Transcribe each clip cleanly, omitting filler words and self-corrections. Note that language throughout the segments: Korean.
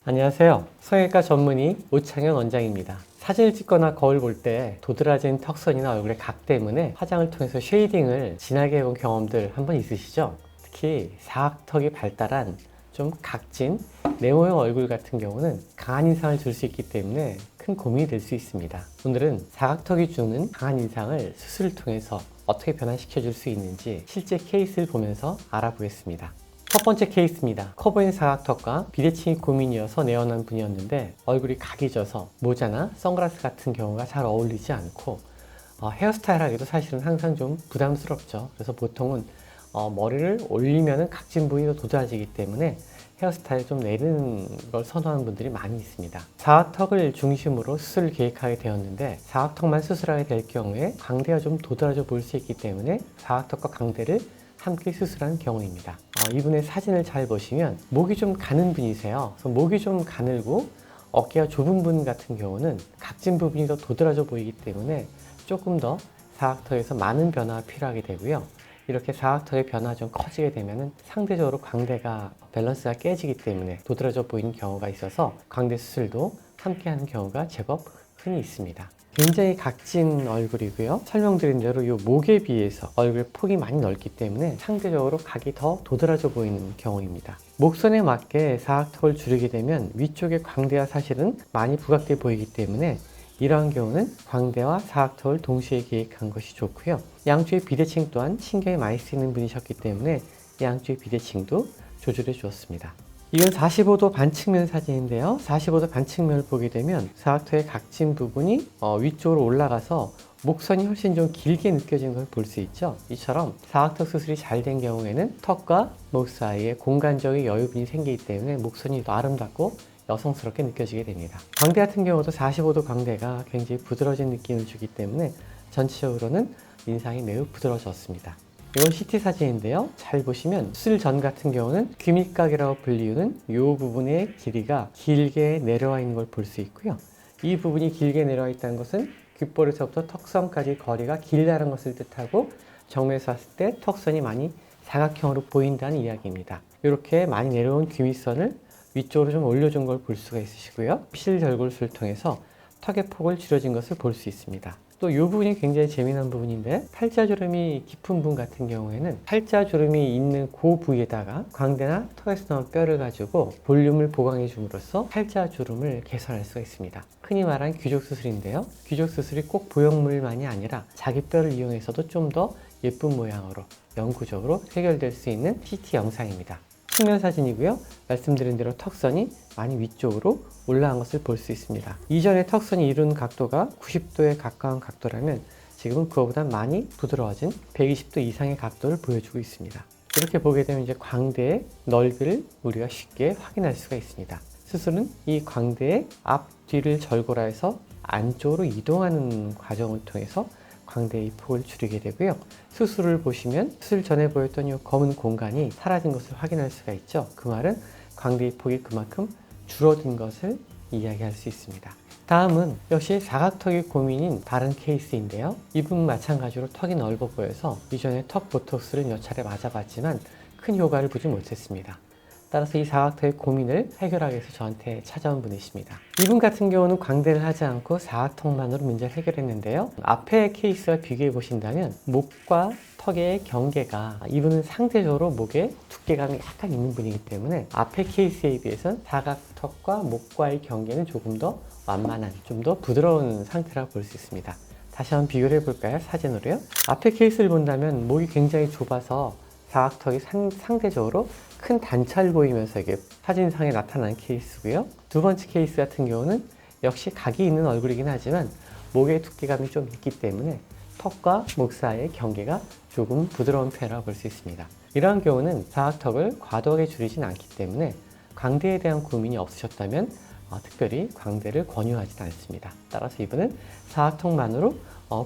안녕하세요. 성형외과 전문의 오창현 원장입니다. 사진을 찍거나 거울 볼 때 도드라진 턱선이나 얼굴의 각 때문에 화장을 통해서 쉐이딩을 진하게 해본 경험들 한번 있으시죠? 특히 사각턱이 발달한 좀 각진 네모형 얼굴 같은 경우는 강한 인상을 줄 수 있기 때문에 큰 고민이 될 수 있습니다. 오늘은 사각턱이 주는 강한 인상을 수술을 통해서 어떻게 변화시켜 줄 수 있는지 실제 케이스를 보면서 알아보겠습니다. 첫 번째 케이스입니다. 커 보이는 사각턱과 비대칭이 고민이어서 내원한 분이었는데 얼굴이 각이 져서 모자나 선글라스 같은 경우가 잘 어울리지 않고 헤어스타일 하기도 사실은 항상 좀 부담스럽죠. 그래서 보통은 머리를 올리면 각진 부위가 도드라지기 때문에 헤어스타일 좀 내리는 걸 선호하는 분들이 많이 있습니다. 사각턱을 중심으로 수술을 계획하게 되었는데 사각턱만 수술하게 될 경우에 광대가 좀 도드라져 보일 수 있기 때문에 사각턱과 광대를 함께 수술한 경우입니다. 이분의 사진을 잘 보시면 목이 좀 가는 분이세요. 그래서 목이 좀 가늘고 어깨가 좁은 분 같은 경우는 각진 부분이 더 도드라져 보이기 때문에 조금 더 사각턱에서 많은 변화가 필요하게 되고요. 이렇게 사각턱의 변화가 좀 커지게 되면 상대적으로 광대가 밸런스가 깨지기 때문에 도드라져 보이는 경우가 있어서 광대 수술도 함께 하는 경우가 제법 흔히 있습니다. 굉장히 각진 얼굴이고요. 설명드린 대로 이 목에 비해서 얼굴 폭이 많이 넓기 때문에 상대적으로 각이 더 도드라져 보이는 경우입니다. 목선에 맞게 사각턱을 줄이게 되면 위쪽의 광대가 사실은 많이 부각돼 보이기 때문에 이러한 경우는 광대와 사각턱을 동시에 계획한 것이 좋고요. 양쪽의 비대칭 또한 신경이 많이 쓰이는 분이셨기 때문에 양쪽의 비대칭도 조절해 주었습니다. 이건 45도 반측면 사진인데요. 45도 반측면을 보게 되면 사각턱의 각진 부분이 위쪽으로 올라가서 목선이 훨씬 좀 길게 느껴지는 걸 볼 수 있죠. 이처럼 사각턱 수술이 잘 된 경우에는 턱과 목 사이에 공간적인 여유분이 생기기 때문에 목선이 더 아름답고 여성스럽게 느껴지게 됩니다. 광대 같은 경우도 45도 광대가 굉장히 부드러워진 느낌을 주기 때문에 전체적으로는 인상이 매우 부드러워졌습니다. 이건 CT 사진인데요. 잘 보시면 수술 전 같은 경우는 귀밑각이라고 불리우는 이 부분의 길이가 길게 내려와 있는 걸 볼 수 있고요. 이 부분이 길게 내려와 있다는 것은 귓볼에서부터 턱선까지 거리가 길다는 것을 뜻하고 정면에서 봤을 때 턱선이 많이 사각형으로 보인다는 이야기입니다. 이렇게 많이 내려온 귀밑선을 위쪽으로 좀 올려준 걸 볼 수가 있으시고요. 실절골술을 통해서 턱의 폭을 줄여진 것을 볼 수 있습니다. 또 이 부분이 굉장히 재미난 부분인데 팔자주름이 깊은 분 같은 경우에는 팔자주름이 있는 그 부위에다가 광대나 턱에서 나온 뼈를 가지고 볼륨을 보강해 줌으로써 팔자주름을 개선할 수가 있습니다. 흔히 말하는 귀족수술인데요. 귀족수술이 꼭 보형물만이 아니라 자기 뼈를 이용해서도 좀 더 예쁜 모양으로 영구적으로 해결될 수 있는 CT 영상입니다. 측면 사진이고요. 말씀드린 대로 턱선이 많이 위쪽으로 올라간 것을 볼 수 있습니다. 이전에 턱선이 이룬 각도가 90도에 가까운 각도라면 지금은 그거보다 많이 부드러워진 120도 이상의 각도를 보여주고 있습니다. 이렇게 보게 되면 이제 광대의 넓이를 우리가 쉽게 확인할 수가 있습니다. 수술은 이 광대의 앞, 뒤를 절골해서 안쪽으로 이동하는 과정을 통해서 광대의 폭을 줄이게 되고요. 수술을 보시면 수술 전에 보였던 이 검은 공간이 사라진 것을 확인할 수가 있죠. 그 말은 광대의 폭이 그만큼 줄어든 것을 이야기할 수 있습니다. 다음은 역시 사각턱이 고민인 다른 케이스인데요. 이분 마찬가지로 턱이 넓어 보여서 이전에 턱 보톡스를 몇 차례 맞아봤지만 큰 효과를 보지 못했습니다. 따라서 이 사각턱의 고민을 해결하기 위해서 저한테 찾아온 분이십니다. 이분 같은 경우는 광대를 하지 않고 사각턱만으로 문제를 해결했는데요. 앞의 케이스와 비교해 보신다면 목과 턱의 경계가 이분은 상대적으로 목에 두께감이 약간 있는 분이기 때문에 앞의 케이스에 비해서는 사각턱과 목과의 경계는 조금 더 완만한, 좀 더 부드러운 상태라고 볼 수 있습니다. 다시 한번 비교를 해볼까요? 사진으로요. 앞의 케이스를 본다면 목이 굉장히 좁아서 사각턱이 상대적으로 큰 단차를 보이면서 이게 사진상에 나타난 케이스고요. 두 번째 케이스 같은 경우는 역시 각이 있는 얼굴이긴 하지만 목의 두께감이 좀 있기 때문에 턱과 목 사이의 경계가 조금 부드러운 편이라고 볼 수 있습니다. 이러한 경우는 사각턱을 과도하게 줄이진 않기 때문에 광대에 대한 고민이 없으셨다면 특별히 광대를 권유하지는 않습니다. 따라서 이분은 사각턱만으로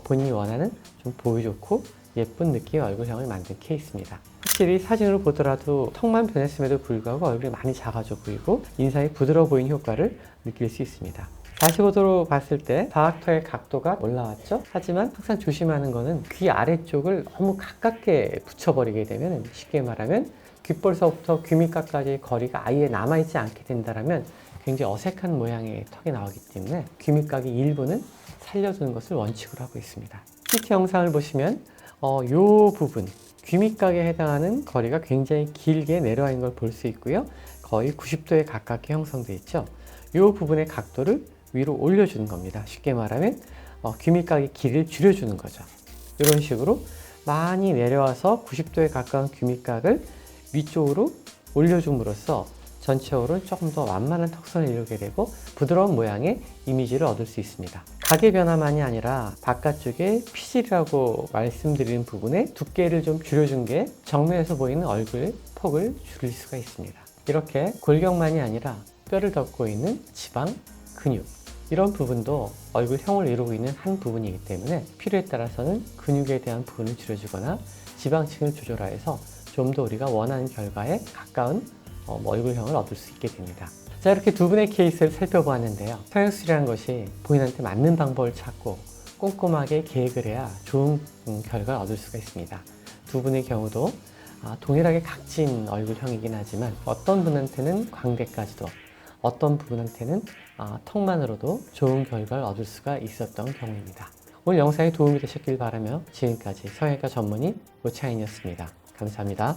본인이 원하는 좀 보기 좋고 예쁜 느낌의 얼굴형을 만든 케이스입니다. 확실히 사진으로 보더라도 턱만 변했음에도 불구하고 얼굴이 많이 작아져 보이고 인상이 부드러워 보이는 효과를 느낄 수 있습니다. 45도로 봤을 때 사각턱의 각도가 올라왔죠? 하지만 항상 조심하는 거는 귀 아래쪽을 너무 가깝게 붙여버리게 되면 쉽게 말하면 귓볼서부터 귀밑각까지 거리가 아예 남아있지 않게 된다면 굉장히 어색한 모양의 턱이 나오기 때문에 귀밑각의 일부는 살려두는 것을 원칙으로 하고 있습니다. PT 영상을 보시면 이 부분, 귀밑각에 해당하는 거리가 굉장히 길게 내려와 있는 걸 볼 수 있고요. 거의 90도에 가깝게 형성되어 있죠. 이 부분의 각도를 위로 올려주는 겁니다. 쉽게 말하면 귀밑각의 길이를 줄여주는 거죠. 이런 식으로 많이 내려와서 90도에 가까운 귀밑각을 위쪽으로 올려줌으로써 전체적으로 조금 더 완만한 턱선을 이루게 되고 부드러운 모양의 이미지를 얻을 수 있습니다. 각의 변화만이 아니라 바깥쪽에 피질이라고 말씀드리는 부분에 두께를 좀 줄여준 게 정면에서 보이는 얼굴 폭을 줄일 수가 있습니다. 이렇게 골격만이 아니라 뼈를 덮고 있는 지방, 근육 이런 부분도 얼굴형을 이루고 있는 한 부분이기 때문에 필요에 따라서는 근육에 대한 부분을 줄여주거나 지방층을 조절하여서 좀 더 우리가 원하는 결과에 가까운 얼굴형을 얻을 수 있게 됩니다. 자, 이렇게 두 분의 케이스를 살펴보았는데요. 성형수술이라는 것이 본인한테 맞는 방법을 찾고 꼼꼼하게 계획을 해야 좋은 결과를 얻을 수가 있습니다. 두 분의 경우도 동일하게 각진 얼굴형이긴 하지만 어떤 분한테는 광대까지도 어떤 분한테는 턱만으로도 좋은 결과를 얻을 수가 있었던 경우입니다. 오늘 영상이 도움이 되셨길 바라며 지금까지 성형외과 전문의 오창인이었습니다. 감사합니다.